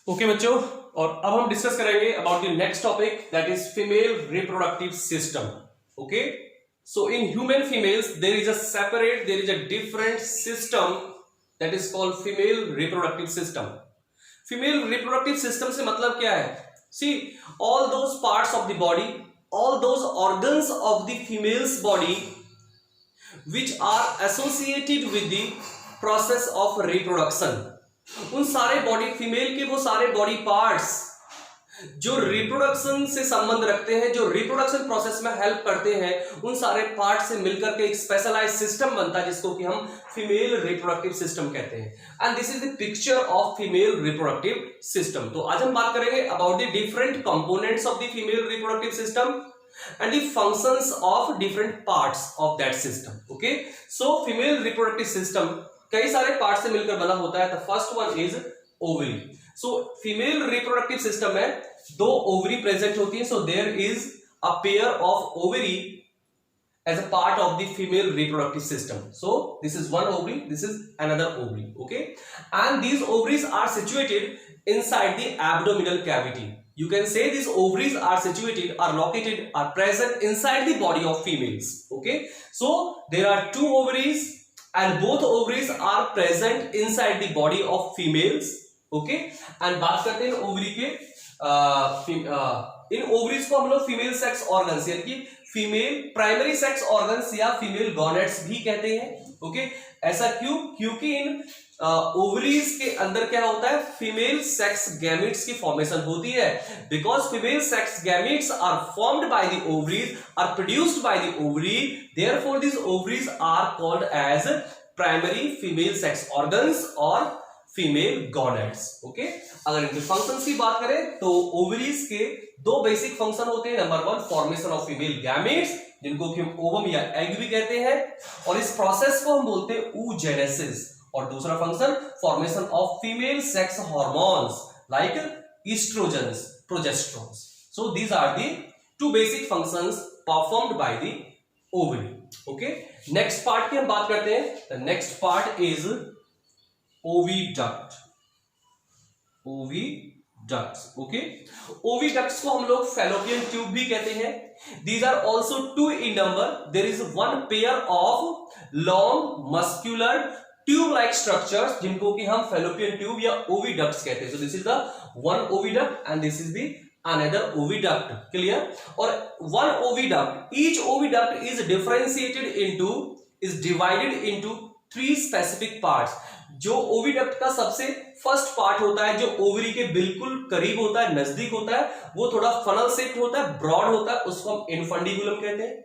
Okay बच्चों, और अब हम डिस्कस करेंगे about the next topic that is female reproductive system. Okay, so in human females there is a different system that is called female reproductive system. Female reproductive system से मतलब क्या है? See, all those parts of the body, all those organs of the females body which are associated with the process of reproduction. उन सारे body female के वो सारे body parts जो रिप्रोडक्शन से संबंध रखते हैं, जो रिप्रोडक्शन प्रोसेस में हेल्प करते हैं, उन सारे पार्ट से मिलकर के एक स्पेशलाइज सिस्टम बनता है जिसको कि हम फीमेल रिप्रोडक्टिव सिस्टम कहते हैं. And this is the picture of female reproductive system. तो आज हम बात करेंगे about the different components of the female reproductive system and the functions of different parts of that system. Okay, so female reproductive system कई सारे part से मिलकर बना होता है. The first one is ovary. So female reproductive system में दो ovary present होती है. So there is a pair of ovary as a part of the female reproductive system. So this is one ovary, this is another ovary. Okay, and these ovaries are situated inside the abdominal cavity. You can say these ovaries are situated, are located, are present inside the body of females. Okay, so there are two ovaries and both ovaries are present inside the body of females. Okay, and बात करते हैं ovary के. इन ovaries को हम लोग female sex organs यानी कि female primary sex organs या फीमेल गॉनेट्स भी कहते हैं. ओके, ऐसा क्यों? क्योंकि इन ओवरीज के अंदर क्या होता है? फीमेल सेक्स गैमेट्स की फॉर्मेशन होती है. Because female sex gametes are formed by the ovaries, are produced by the ovary, therefore this ovaries are called as primary female sex organs और फीमेल गॉनेट्स. ओके, अगर इनके functions की बात करें तो ओवरीज के दो बेसिक फंक्शन होते हैं. Number one, formation of female gametes जिनको कि हम ओवम या एग भी कहते हैं, और इस प्रोसेस को हम बोलते हैं oogenesis. और दूसरा function, formation of female sex hormones like estrogens, progesterones. So these are the two basic functions performed by the ovary. Okay, next part की हम बात करते हैं. The next part is oviduct. Oviducts. Okay, oviducts को हम लोग fallopian tube भी कहते हैं. These are also two in number. There is one pair of long muscular tube-like structures जिनको कि हम फैलोपियन ट्यूब या ओविडक्ट्स कहते हैं. So this is the one oviduct and this is the another oviduct. Clear? और one oviduct, each oviduct is divided into three specific parts. जो oviduct का सबसे फर्स्ट पार्ट होता है, जो ओवरी के बिल्कुल करीब होता है, नजदीक होता है, वो थोड़ा फनल शेप्ड होता है, ब्रॉड होता है, उसको हम इनफंडिबुलम कहते हैं.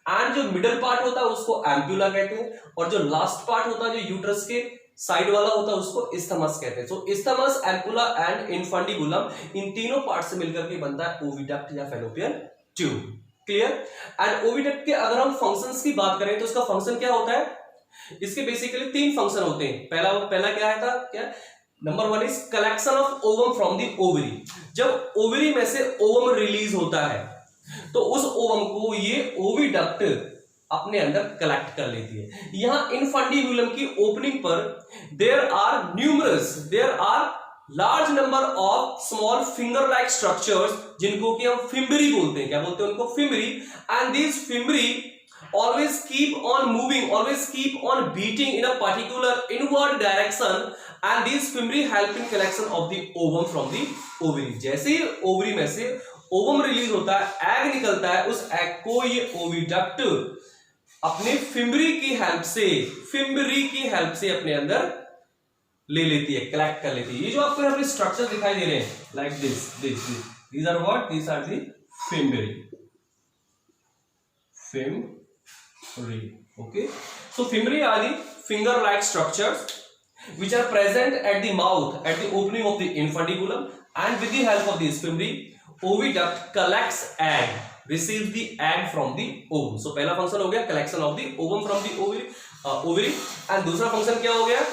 एंड जो मिडिल पार्ट होता है उसको एम्प्यूला कहते हैं, और जो लास्ट पार्ट होता है जो यूट्रस के साइड वाला होता है उसको इस्थमस कहते हैं. सो इस्थमस, एम्पुला एंड इनफंडिबुलम, इन तीनों पार्ट से मिलकर के बनता है ओविडक्ट या fallopian tube. Clear? And oviduct के अगर हम फंक्शंस की बात करें तो इसका फंक्शन क्या होता है? इसके बेसिकली तीन फंक्शन होते हैं. पहला क्या है था? क्या number one is collection of ovum from the ovary. जब ओवरी में से ओवम रिलीज होता है तो उस ओवम को ये ओविडक्ट अपने अंदर कलेक्ट कर लेती है. यहां इनफंडिबुलम की ओपनिंग पर there are large number of small finger like structures जिनको कि हम फिम्बरी बोलते हैं. क्या बोलते हैं उनको? Fimbriae. And this fimbriae always keep on moving, always keep on beating in a particular inward direction, and these fimbriae help in collection of the ovum from the ovary. जैसे ही ओवरी में से ovum release होता है, egg निकलता है, उस egg को ये ओविडक्ट अपने फिम्बरी की हेल्प से अपने अंदर ले लेती है, कलेक्ट कर लेती है. ये जो आपको यहाँ पे स्ट्रक्चर दिखाई दे रहे हैं like these are what? These are the fimbriae. Okay, so fimbri are the finger-like structures which are present at the mouth, at the opening of the infundibulum, and with the help of this fimbri, oviduct collects egg, receives the egg from the ovum. So पहला function हो गया collection of the ovum from the ovary, and दूसरा function क्या हो गया?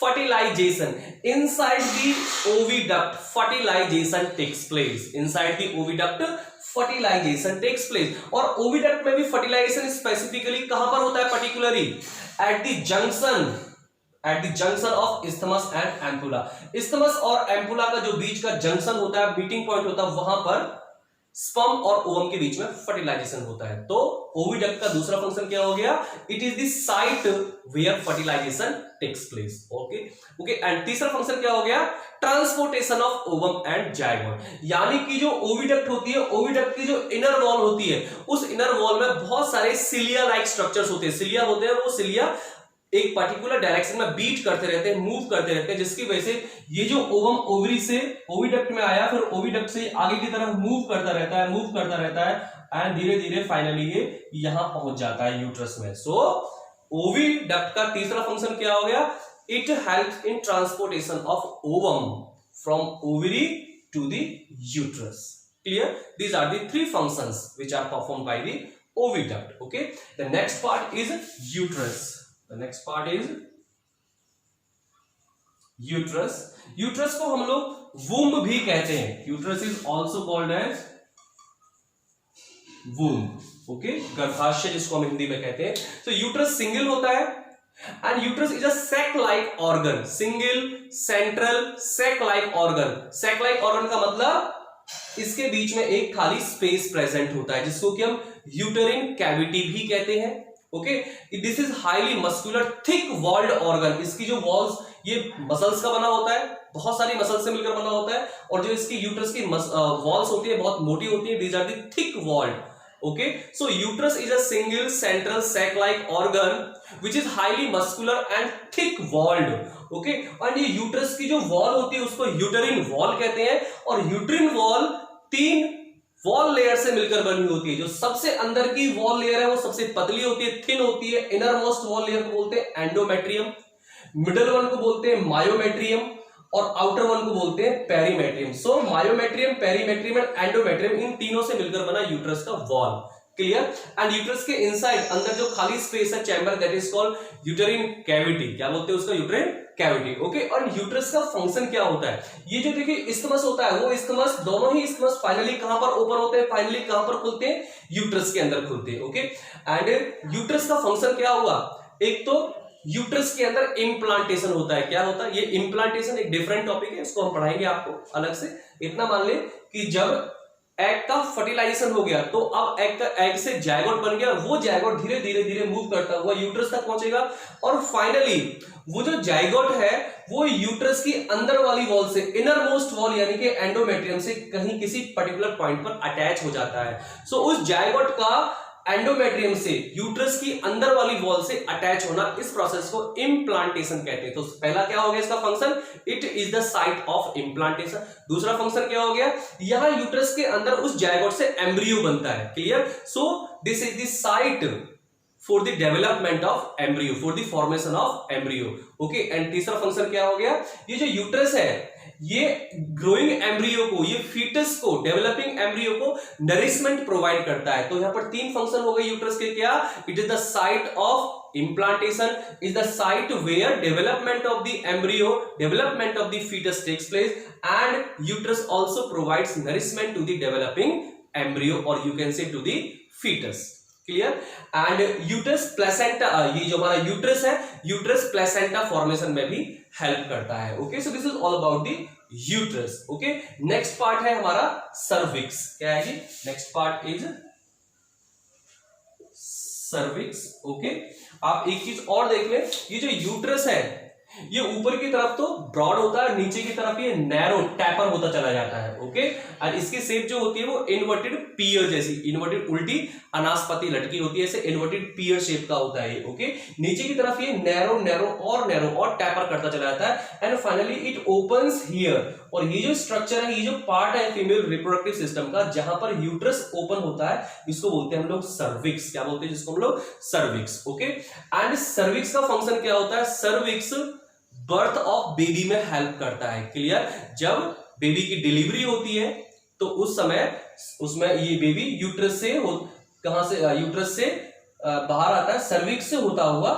Fertilization. Inside the oviduct, fertilization takes place. Inside the oviduct, fertilization takes place. और oviduct में भी फर्टिलाइजेशन स्पेसिफिकली कहां पर होता है? Particularly at the junction at the junction of isthmus and ampulla. isthmus और एम्पुला का जो बीच का जंक्शन होता है, मीटिंग पॉइंट होता है, वहां पर स्पर्म और ओवम के बीच में फर्टिलाइजेशन होता है। तो ओविडक्ट का दूसरा फंक्शन क्या हो गया? It is the site where fertilisation takes place. Okay okay. And तीसरा फंक्शन क्या हो गया? Transportation of ovum and zygote. यानी कि जो ओविडक्ट होती है, ओविडक्ट की जो इनर वॉल होती है, उस इनर वॉल में बहुत सारे सिलिया लाइक स्ट्रक्चर्स होते हैं। सिलिया होते हैं, वो सिलिया एक पर्टिकुलर डायरेक्शन में बीट करते रहते हैं, मूव करते रहते हैं, जिसकी वजह से ये जो ओवम ओवरी से ओविडक्ट में आया, फिर ओविडक्ट से आगे की तरफ मूव करता रहता है एंड धीरे धीरे फाइनली ये यहां पहुंच जाता है यूट्रस में। सो ओविडक्ट का तीसरा फंक्शन क्या हो गया? It helps in transportation of ovum from ovary to the uterus. Clear? These are the three functions which are performed by the oviduct. Okay, the next part is uterus. The next part is uterus. Uterus को हम लोग womb भी कहते हैं। Uterus is also called as womb. Okay, गर्भाशय जिसको हम हिंदी में कहते हैं। So uterus सिंगल होता है and uterus is a sac-like organ. Single, central, sac-like organ. Sac-like organ का मतलब इसके बीच में एक खाली स्पेस प्रेजेंट होता है, जिसको कि हम यूटेरिन कैविटी भी कहते हैं। Okay, this is highly muscular thick walled organ. इसकी जो वॉल्स, ये मसल्स का बना होता है, बहुत सारी मसल्स से मिलकर बना होता है, और जो इसकी यूट्रस की वॉल्स होती है बहुत मोटी होती है। These are the thick walled. Okay, so uterus is a single central sac like organ which is highly muscular and thick walled. Okay, और ये यूट्रस की जो वॉल होती है उसको यूटेरिन वॉल कहते हैं, और यूटेरिन वॉल 3 वॉल लेयर से मिलकर बनी होती है। जो सबसे अंदर की वॉल लेयर है वो सबसे पतली होती है, थिन होती है। इनर मोस्ट वॉल लेयर को बोलते हैं एंडोमेट्रियम, मिडल वन को बोलते हैं मायोमेट्रियम, और आउटर वन को बोलते हैं perimetrium. So myometrium, perimetrium and endometrium, इन तीनों से मिलकर बना यूट्रस का वॉल। क्लियर? एंड यूट्रस के इनसाइड अंदर जो खाली स्पेस है, chamber, that is called uterine cavity. क्या बोलते हैं उसका? Uterine cavity. ओके, और यूट्रस का फंक्शन क्या होता है? ये जो देखिए इस्थमस होता है, वो इस्थमस, दोनों ही इस्थमस फाइनली कहां पर ओपन होते हैं? फाइनली कहां पर खुलते हैं? यूट्रस के अंदर खुलते हैं। ओके, एंड यूट्रस का फंक्शन क्या हुआ? एक तो यूट्रस के अंदर इम्प्लांटेशन होता है। क्या होता है? ये इम्प्लांटेशन एक डिफरेंट टॉपिक है, इसको हम पढ़ाएंगे आपको अलग से। इतना मान ले कि जब एग का फर्टिलाइजेशन हो गया, तो अब एग से जायगोट बन गया, वो जायगोट धीरे धीरे धीरे मूव करता हुआ यूट्रस तक पहुंचेगा, और फाइनली वो जो जायगोट है वो यूट्रस की अंदर वाली वॉल से, इनर मोस्ट वॉल यानी कि एंडोमेट्रियम से कहीं किसी पर्टिकुलर पॉइंट पर अटैच हो जाता है। सो उस जायगोट का एंडोमेट्रियम से यूट्रस की अंदर वाली वॉल से अटैच होना, इस प्रोसेस को इम्प्लांटेशन कहते हैं। तो पहला क्या हो गया इसका function? It is the site of implantation. दूसरा फंक्शन क्या हो गया? यहां यूट्रस के अंदर उस जायगोट से एम्ब्रियो बनता है। Clear? So this is the site for the development of embryo, for the formation of embryo. Okay, and तीसरा फंक्शन क्या हो गया? ये जो यूट्रस है, ये ग्रोइंग एम्ब्रियो को, ये फीटस को, डेवलपिंग एम्ब्रियो को नरिशमेंट प्रोवाइड करता है। तो यहां पर 3 फंक्शन हो गए यूट्रस के। क्या? It is the site of implantation, is the site where development of the embryo, development of the fetus takes place, and uterus also provides nourishment to the developing embryo, or you can say to the fetus. Clear? And uterus placenta, ये जो हमारा uterus है, uterus placenta formation में भी help करता है। Okay, so this is all about the uterus. Okay, next part है हमारा सर्विक्स। क्या है जी? Next part is cervix. Okay, आप एक चीज और देख ले, ये जो यूट्रस है ये ऊपर की तरफ तो ब्रॉड होता है, नीचे की तरफ ये नैरो टैपर होता चला जाता है। ओके, और इसकी शेप जो होती है वो इन्वर्टेड पियर जैसी, इन्वर्टेड उल्टी अनासपति लटकी होती है, ऐसे इन्वर्टेड पियर शेप का होता है ये। ओके, नीचे की तरफ ये नैरो नैरो और टैपर करता चला जाता है, and finally it opens here. और ये जो स्ट्रक्चर है, ये जो पार्ट है फीमेल रिप्रोडक्टिव सिस्टम का, जहां पर यूट्रस ओपन होता है, इसको बोलते हैं हम लोग सर्विक्स। क्या बोलते हैं जिसको हम लोग? सर्विक्स। ओके, एंड सर्विक्स का फंक्शन क्या होता है? सर्विक्स बर्थ ऑफ बेबी में हेल्प करता है। क्लियर? जब बेबी की डिलीवरी होती है तो उस समय उसमें ये बेबी यूट्रस से कहां से, यूट्रस से बाहर आता है, सर्विक्स से होता हुआ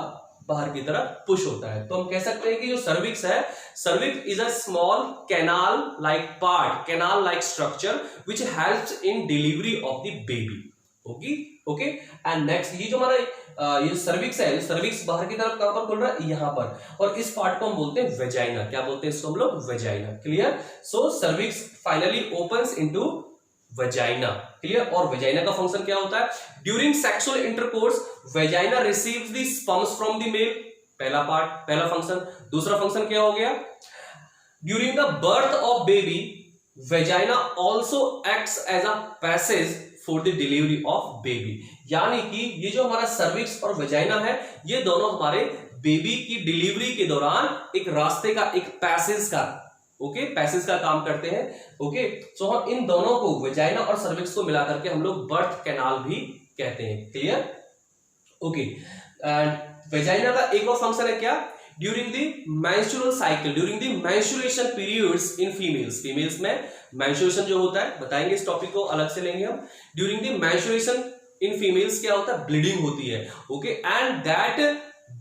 बाहर की तरफ पुश होता है। तो हम कह सकते हैं कि जो सर्विक्स है, cervix is a small canal like part, canal like structure which helps in delivery of the baby. Okay, and next ये जो हमारा ये सर्विक्स है, सर्विक्स बाहर की तरफ कहां पर खुल रहा है, यहां पर, और इस पार्ट को हम बोलते हैं वेजाइना। क्या बोलते हैं इसको हम लोग, vagina. Clear. So cervix finally opens into vagina. Clear. और वेजाइना का फंक्शन क्या होता है, during sexual intercourse vagina receives the sperms from the male. पहला पार्ट, पहला फंक्शन। दूसरा फंक्शन क्या हो गया, during the birth of baby vagina also acts as a passage for the delivery of baby. यानी कि ये जो हमारा सर्विक्स और वेजाइना है, ये दोनों हमारे बेबी की डिलीवरी के दौरान एक रास्ते का, एक पैसेज का, ओके, पैसेज का काम करते हैं। ओके, सो हम इन दोनों को, वेजाइना और सर्विक्स को मिलाकर के हम लोग बर्थ कैनाल भी कहते हैं। क्लियर। ओके, वेजाइना का एक और फंक्शन है क्या, during the menstrual cycle, during the menstruation periods in females. Females में मेंस्ट्रुएशन जो होता है, बताएंगे, इस टॉपिक को अलग से लेंगे हम। During the menstruation in females क्या होता है, ब्लीडिंग होती है। Okay, and that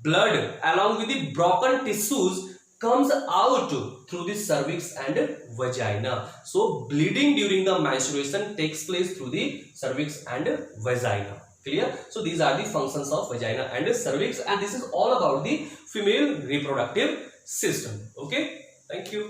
blood along with the broken tissues comes out through the cervix and vagina. So bleeding during the menstruation takes place through the cervix and vagina. Clear. So these are the functions of vagina and cervix, and this is all about the female reproductive system. Okay, thank you.